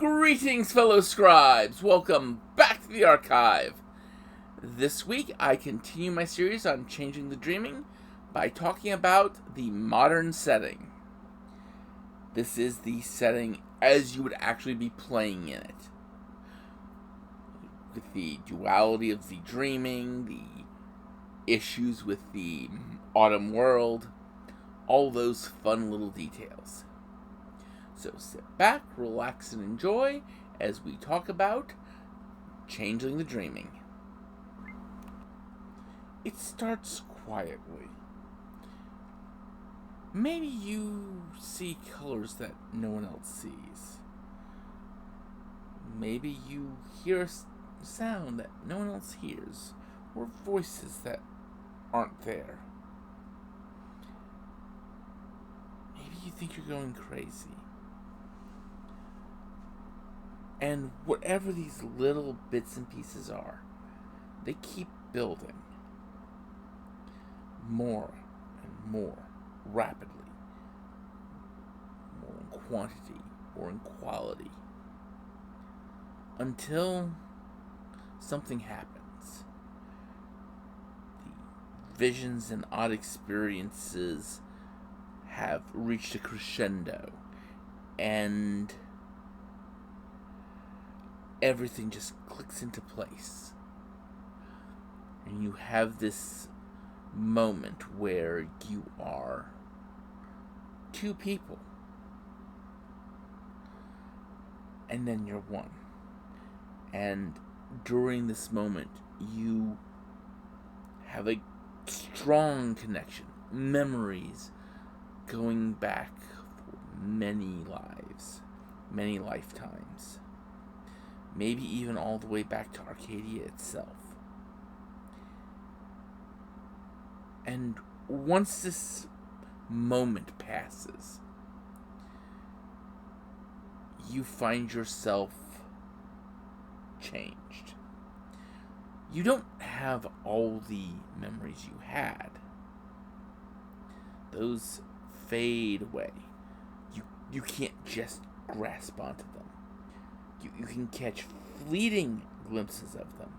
Greetings, fellow scribes! Welcome back to the archive. This week, I continue my series on Changing the Dreaming by talking about the modern setting. This is the setting as you would actually be playing in it. With the duality of the dreaming, the issues with the autumn world, all those fun little details. So sit back, relax, and enjoy as we talk about Changing the Dreaming. It starts quietly. Maybe you see colors that no one else sees. Maybe you hear a sound that no one else hears, or voices that aren't there. Maybe you think you're going crazy. And whatever these little bits and pieces are, they keep building. More and more rapidly. More in quantity or in quality. Until something happens. The visions and odd experiences have reached a crescendo. And everything just clicks into place. And you have this moment where you are two people. And then you're one. And during this moment, you have a strong connection. Memories going back for many lives, many lifetimes. Maybe even all the way back to Arcadia itself. And once this moment passes, you find yourself changed. You don't have all the memories you had. Those fade away. You can't just grasp onto them. You can catch fleeting glimpses of them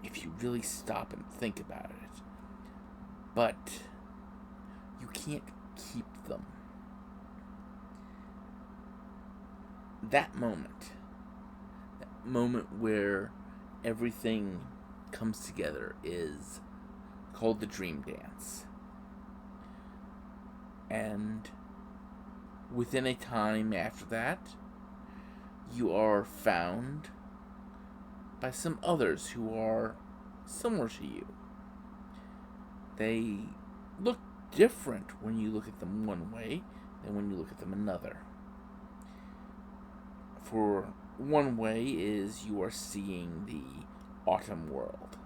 if you really stop and think about it. But you can't keep them. That moment where everything comes together, is called the dream dance. And within a time after that, you are found by some others who are similar to you. They look different when you look at them one way than when you look at them another. For one way is you are seeing the autumn world.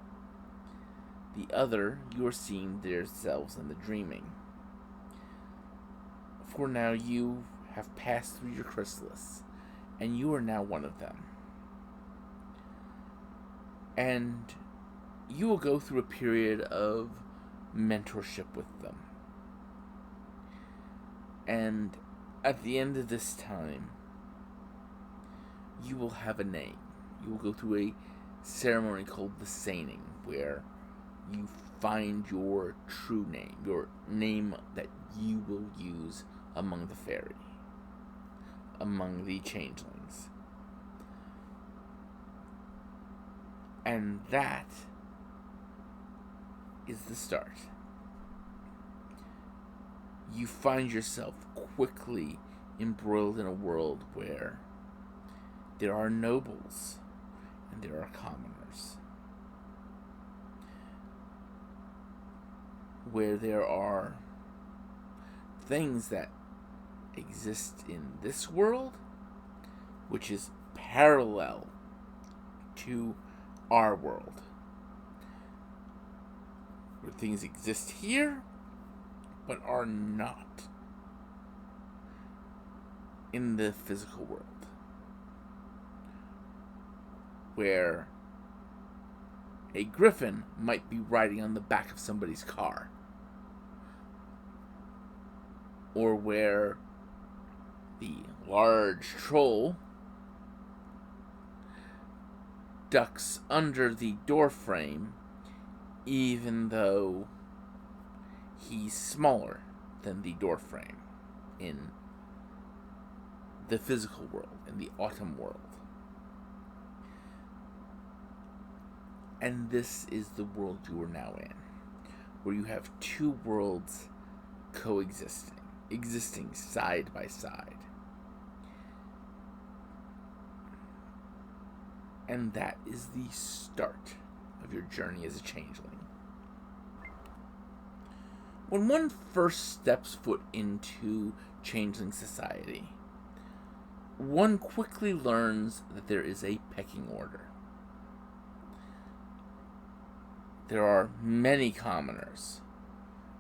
The other, you are seeing themselves in the dreaming. For now, you have passed through your chrysalis, and you are now one of them. And you will go through a period of mentorship with them. And at the end of this time, you will have a name. You will go through a ceremony called the Seining, where you find your true name, your name that you will use among the fairy, among the changelings. And that is the start. You find yourself quickly embroiled in a world where there are nobles and there are commoners. Where there are things that exist in this world, which is parallel to our world. Where things exist here, but are not in the physical world. Where a griffin might be riding on the back of somebody's car. Or where The large troll ducks under the doorframe, even though he's smaller than the doorframe in the physical world, in the autumn world. And this is the world you are now in, where you have two worlds coexisting, existing side by side. And that is the start of your journey as a changeling. When one first steps foot into changeling society, one quickly learns that there is a pecking order. There are many commoners,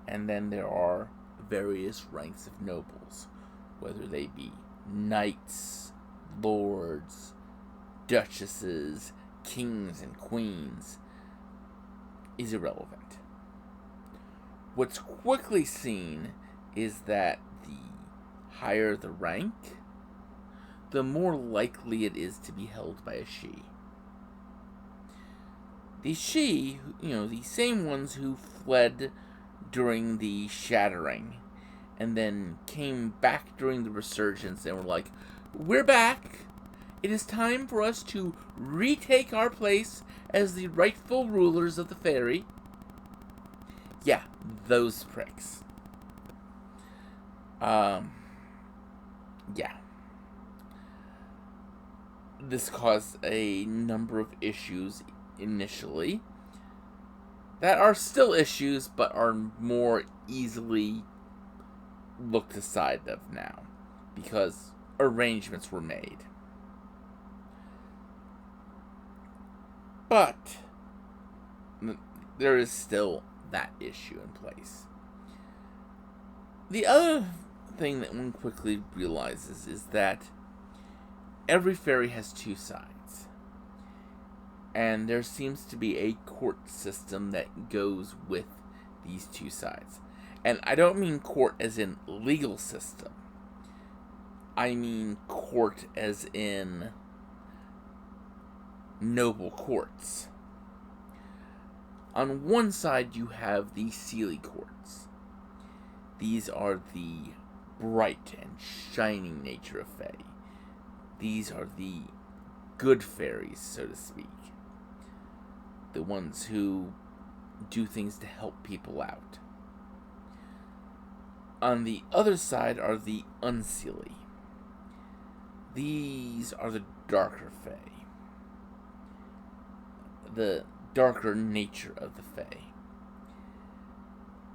and then there are various ranks of nobles, whether they be knights, lords, duchesses, kings, and queens, is irrelevant. What's quickly seen is that the higher the rank, the more likely it is to be held by a she. The she, the same ones who fled during the Shattering, and then came back during the Resurgence and were like, "We're back! It is time for us to retake our place as the rightful rulers of the fairy." Yeah, those pricks. Yeah. This caused a number of issues initially that are still issues, but are more easily looked aside of now, because arrangements were made. But there is still that issue in place. The other thing that one quickly realizes is that every fairy has two sides, and there seems to be a court system that goes with these two sides. And I don't mean court as in legal system. I mean court as in noble courts. On one side, you have the Seelie courts. These are the bright and shining nature of Fae. These are the good fairies, so to speak. The ones who do things to help people out. On the other side are the Unseelie. These are the darker Fae. The darker nature of the Fae.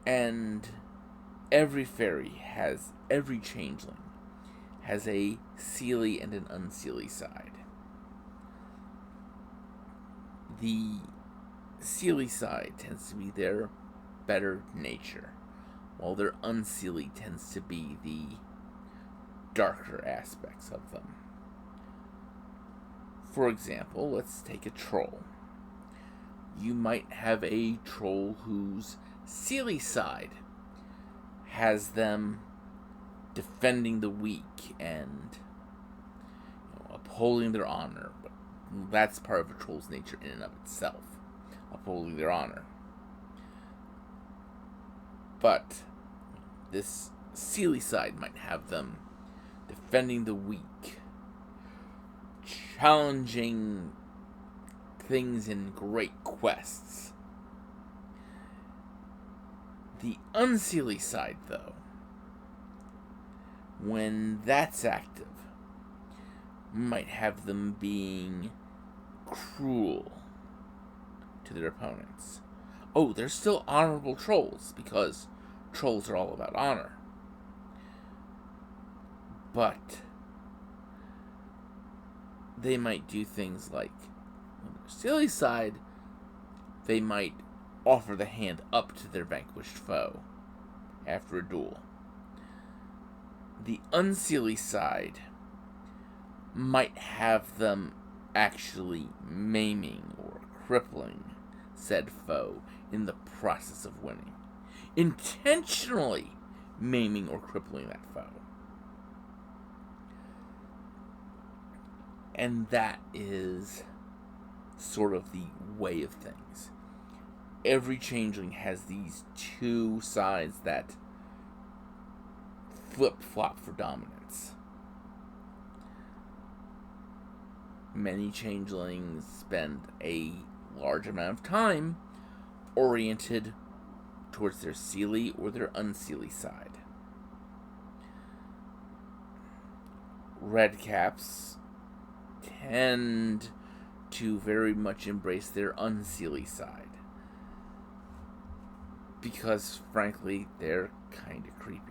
And every changeling has a Seelie and an Unseelie side. The Seelie side tends to be their better nature, while their Unseelie tends to be the darker aspects of them. For example, let's take a troll. You might have a troll whose Seelie side has them defending the weak and upholding their honor. But that's part of a troll's nature in and of itself, upholding their honor. But this Seelie side might have them defending the weak, challenging things in great quests. The Unseelie side, though, when that's active, might have them being cruel to their opponents. Oh, they're still honorable trolls, because trolls are all about honor. But they might do things like, on their Seelie side, they might offer the hand up to their vanquished foe after a duel. The Unseelie side might have them actually maiming or crippling said foe in the process of winning. Intentionally maiming or crippling that foe. And that is sort of the way of things. Every changeling has these two sides that flip-flop for dominance. Many changelings spend a large amount of time oriented towards their Seelie or their Unseelie side. Redcaps tend to very much embrace their Unseelie side. Because, frankly, they're kind of creepy.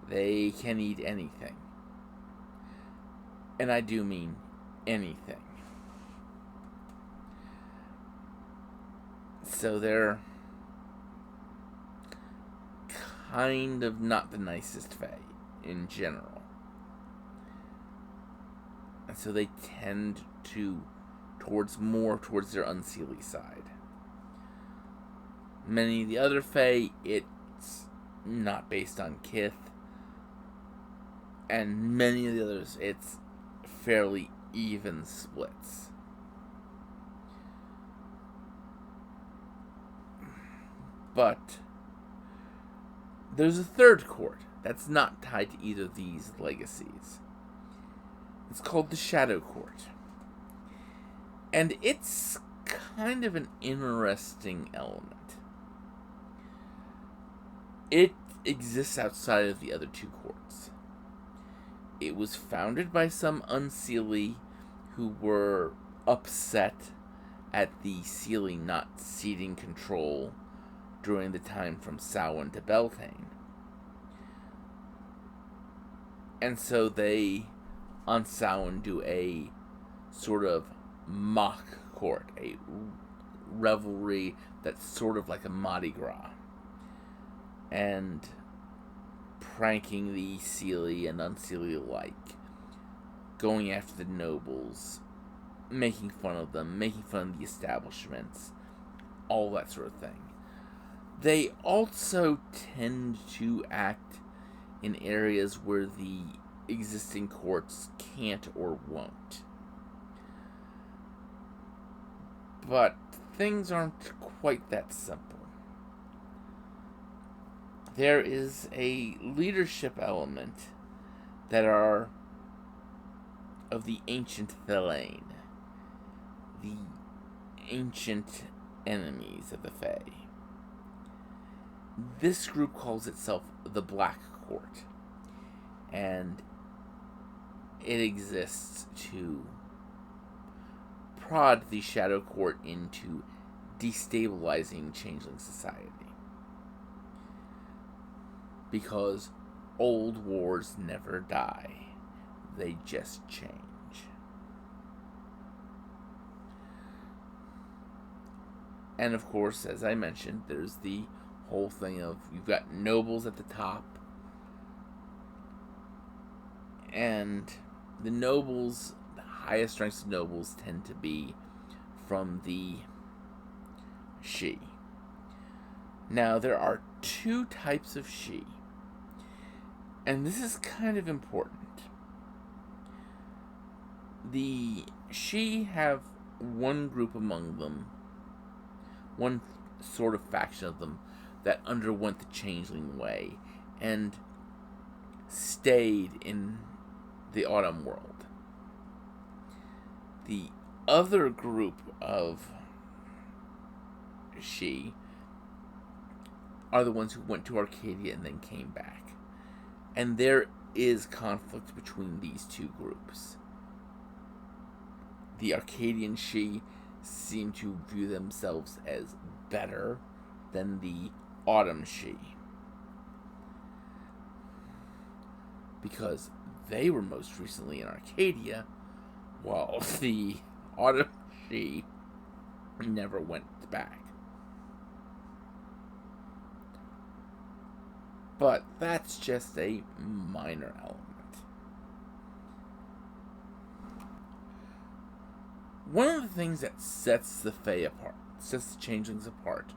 They can eat anything. And I do mean anything. So they're kind of not the nicest fae in general. And so they tend to towards their Unseelie side. Many of the other fae, it's not based on kith. And many of the others, it's fairly even splits. But there's a third court that's not tied to either of these legacies. It's called the Shadow Court. And it's kind of an interesting element. It exists outside of the other two courts. It was founded by some Unseelie who were upset at the Seelie not ceding control during the time from Samhain to Beltane. And so they, on Samhain, do a sort of mock court, a revelry that's sort of like a Mardi Gras. And pranking the Seelie and Unseelie alike, going after the nobles, making fun of them, making fun of the establishments, all that sort of thing. They also tend to act in areas where the existing courts can't or won't. But things aren't quite that simple. There is a leadership element that are of the ancient Thelain, the ancient enemies of the Fae. This group calls itself the Black Court, and it exists to prod the Shadow Court into destabilizing Changeling society. Because old wars never die. They just change. And of course, as I mentioned, there's the whole thing of you've got nobles at the top. And the nobles, the highest ranks of nobles tend to be from the Sidhe. Now, there are two types of Sidhe. And this is kind of important. The Sidhe have one group among them, one sort of faction of them, that underwent the Changeling way and stayed in the Autumn World. The other group of Sidhe are the ones who went to Arcadia and then came back. And there is conflict between these two groups. The Arcadian Sidhe seem to view themselves as better than the Autumn Sidhe, because they were most recently in Arcadia, while the Autumn Sidhe never went back. But that's just a minor element. One of the things that sets the Fae apart, sets the Changelings apart,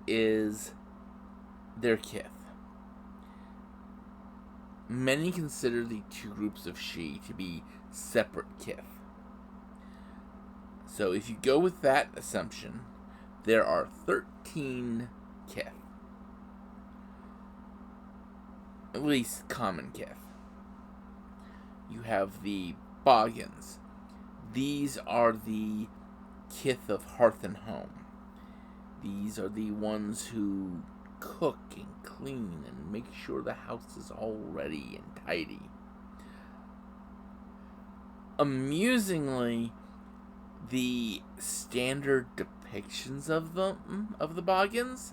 is their kith. Many consider the two groups of Sidhe to be separate kith. So if you go with that assumption, there are 13 kith. At least common kith. You have the Boggans. These are the kith of hearth and home. These are the ones who cook and clean and make sure the house is all ready and tidy. Amusingly, the standard depictions of the Boggans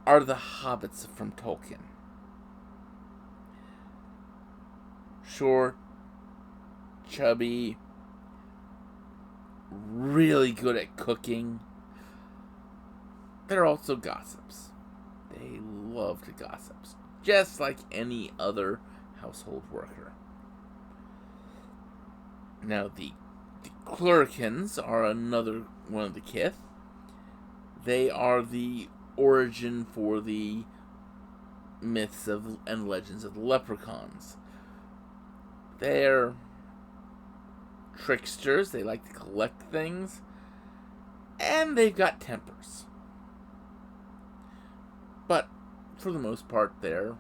are the hobbits from Tolkien. Short, chubby, really good at cooking. They're also gossips. They love to gossip, just like any other household worker. Now, the Cluricans are another one of the kith. They are the origin for the myths and legends of the leprechauns. They're tricksters. They like to collect things. And they've got tempers. But, for the most part, they're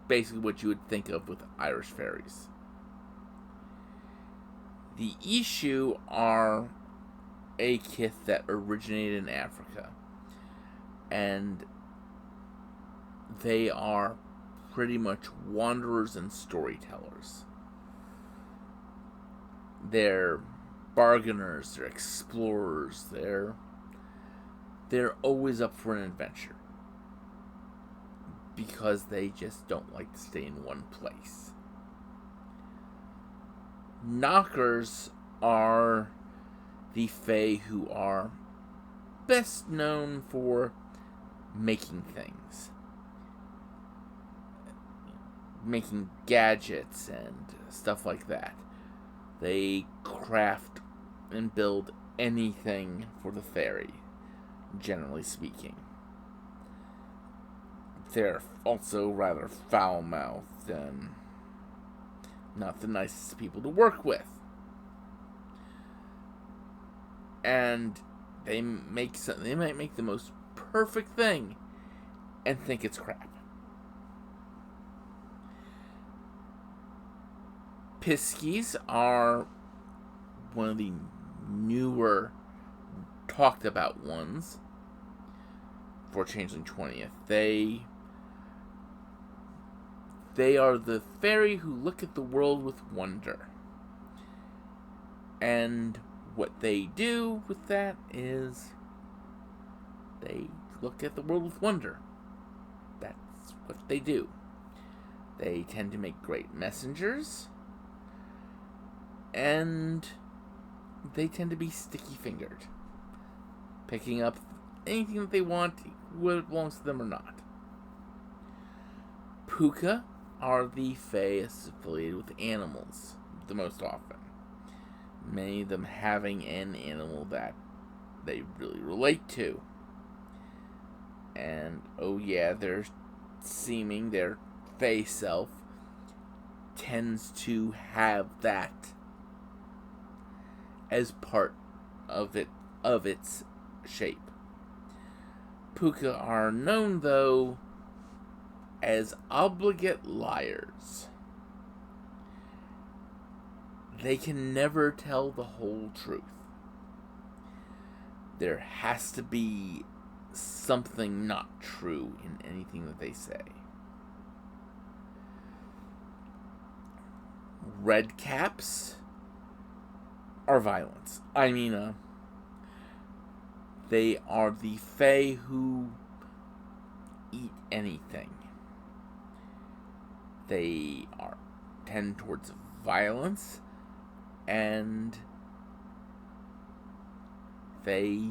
basically what you would think of with Irish fairies. The Ishu are a kith that originated in Africa. And they are pretty much wanderers and storytellers. They're bargainers, they're explorers, they're always up for an adventure. Because they just don't like to stay in one place. Knockers are the Fae who are best known for making things. Making gadgets and stuff like that. They craft and build anything for the fairy, generally speaking. They're also rather foul-mouthed and not the nicest people to work with. And they might make the most perfect thing and think it's crap. Piskies are one of the newer talked about ones for Changeling 20th. They are the fairy who look at the world with wonder. And what they do with that is they look at the world with wonder. That's what they do. They tend to make great messengers. And they tend to be sticky-fingered. Picking up anything that they want, whether it belongs to them or not. Puka are the Fae affiliated with animals the most often. Many of them having an animal that they really relate to. And, oh yeah, their Fae self tends to have that as part of its shape. Puka are known, though, as obligate liars. They can never tell the whole truth. There has to be something not true in anything that they say. Red caps are violence. They are the Fae who eat anything. They tend towards violence, and they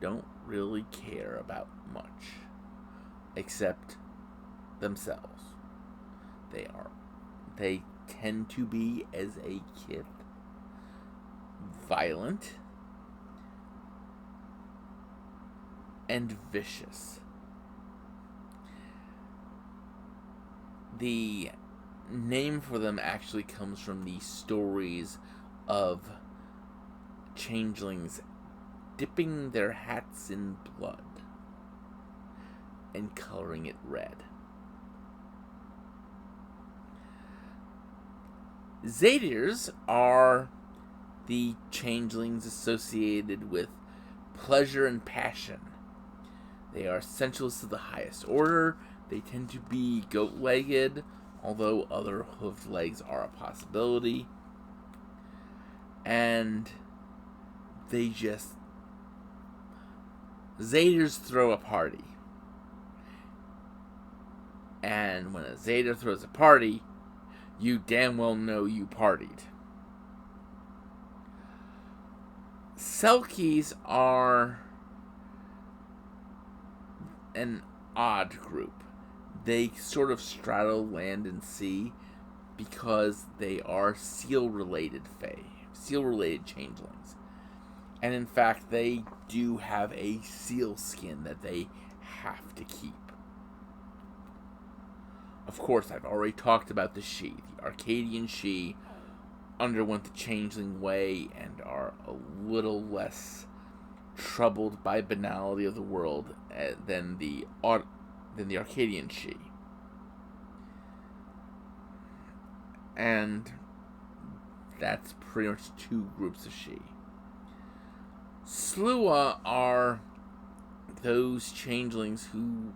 don't really care about much except themselves. They tend to be, as a kid, violent and vicious. The name for them actually comes from the stories of changelings dipping their hats in blood and coloring it red. Zadirs are the changelings associated with pleasure and passion. They are sensualists of the highest order. They tend to be goat-legged, although other hoofed legs are a possibility. And they just... Zadirs throw a party. And when a Zadir throws a party, you damn well know you partied. Selkies are an odd group. They sort of straddle land and sea because they are seal-related fae, seal-related changelings. And in fact, they do have a seal skin that they have to keep. Of course, I've already talked about the Sidhe. The Arcadian Sidhe underwent the Changeling Way and are a little less troubled by banality of the world than the Arcadian Sidhe. And that's pretty much two groups of Sidhe. Slua are those changelings who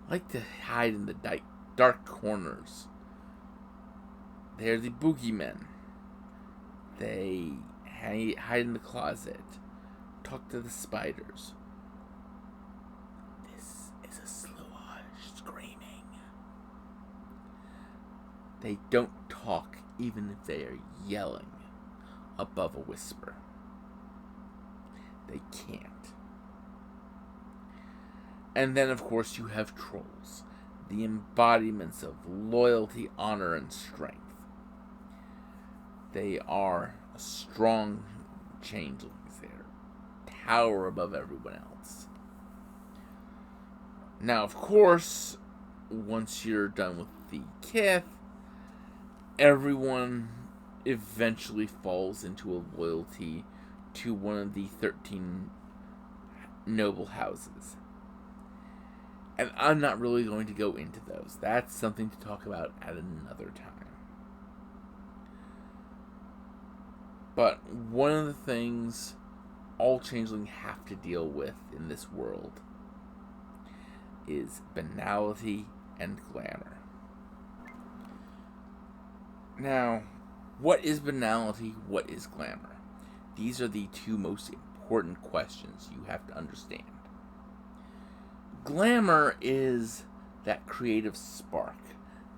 like to hide in the dark corners. They're the boogeymen. They hide in the closet, talk to the spiders. This is a Slua screaming. They don't talk even if they are yelling above a whisper. They can't. And then, of course, you have trolls, the embodiments of loyalty, honor, and strength. They are strong changelings. They tower above everyone else. Now, of course, once you're done with the kith, everyone eventually falls into a loyalty to one of the 13 noble houses. And I'm not really going to go into those. That's something to talk about at another time. But one of the things all changelings have to deal with in this world is banality and glamour. Now, what is banality? What is glamour? These are the two most important questions you have to understand. Glamour is that creative spark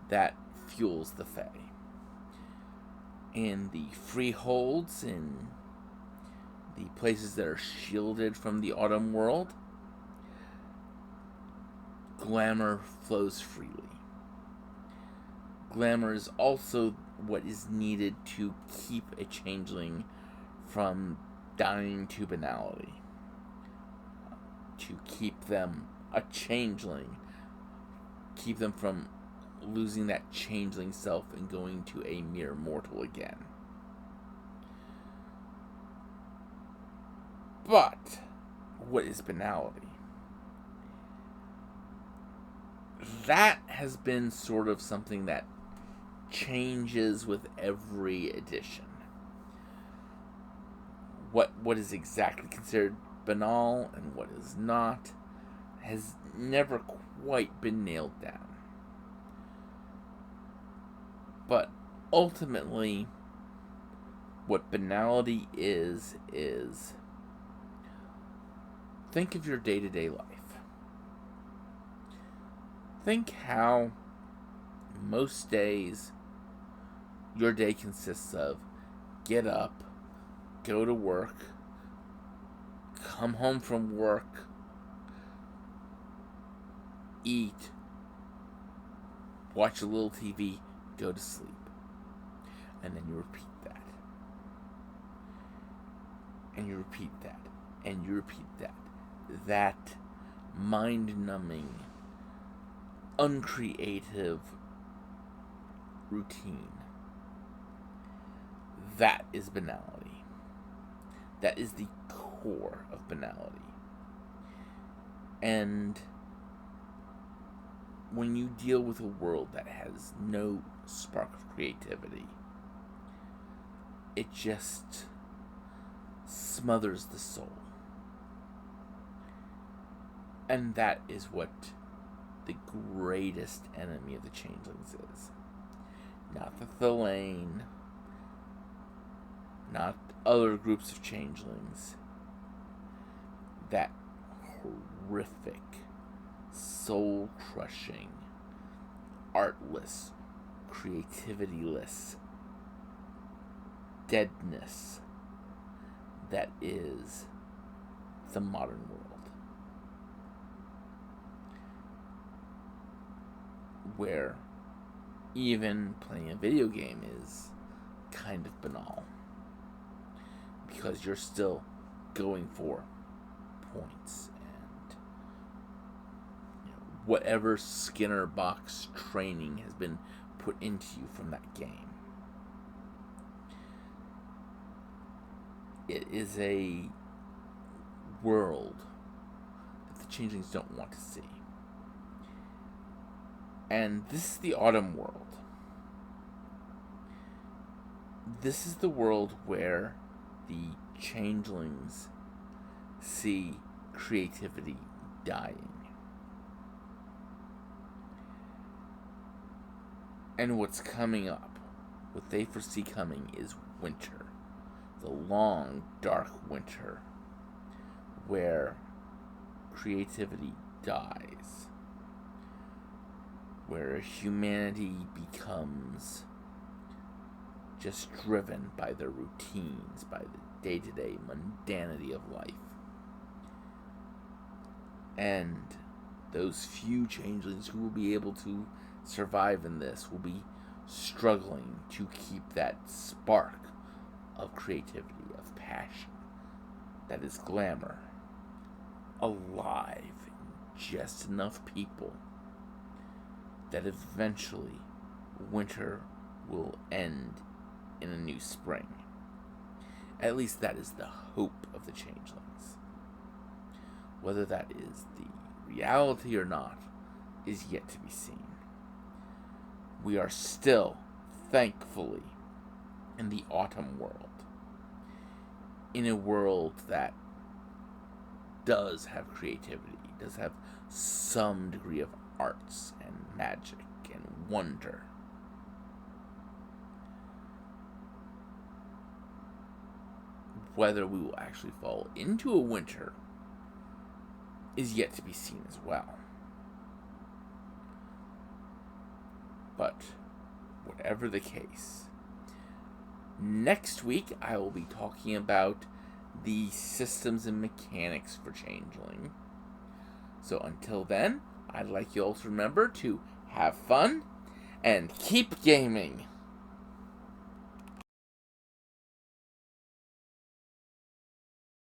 that fuels the fae. In the freeholds, in the places that are shielded from the autumn world, glamour flows freely. Glamour is also what is needed to keep a changeling from dying to banality. To keep them a changeling. Keep them from losing that changeling self and going to a mere mortal again. But what is banality? That has been sort of something that changes with every edition. What is exactly considered banal and what is not has never quite been nailed down. But ultimately, what banality is think of your day-to-day life. Think how most days your day consists of get up, go to work, come home from work, eat, watch a little TV, go to sleep. And then you repeat that. And you repeat that. And you repeat that. That mind-numbing uncreative routine. That is banality. That is the core of banality. And when you deal with a world that has no spark of creativity, it just smothers the soul. And that is what the greatest enemy of the Changelings is. Not the Thelane, not other groups of Changelings. That horrific, soul-crushing, artless, creativityless deadness that is the modern world. Where even playing a video game is kind of banal. Because you're still going for points and whatever Skinner box training has been put into you from that game. It is a world that the Changelings don't want to see. And this is the autumn world. This is the world where the Changelings see creativity dying. And what's coming up, what they foresee coming, is winter. The long, dark winter where creativity dies. Where humanity becomes just driven by their routines, by the day-to-day mundanity of life. And those few Changelings who will be able to survive in this will be struggling to keep that spark of creativity, of passion, that is glamour, alive in just enough people that eventually winter will end in a new spring. At least that is the hope of the Changelings. Whether that is the reality or not is yet to be seen. We are still, thankfully, in the autumn world. In a world that does have creativity, does have some degree of arts and magic and wonder. Whether we will actually fall into a winter is yet to be seen as well. But whatever the case, next week I will be talking about the systems and mechanics for Changeling. So until then, I'd like you all to remember to have fun and keep gaming.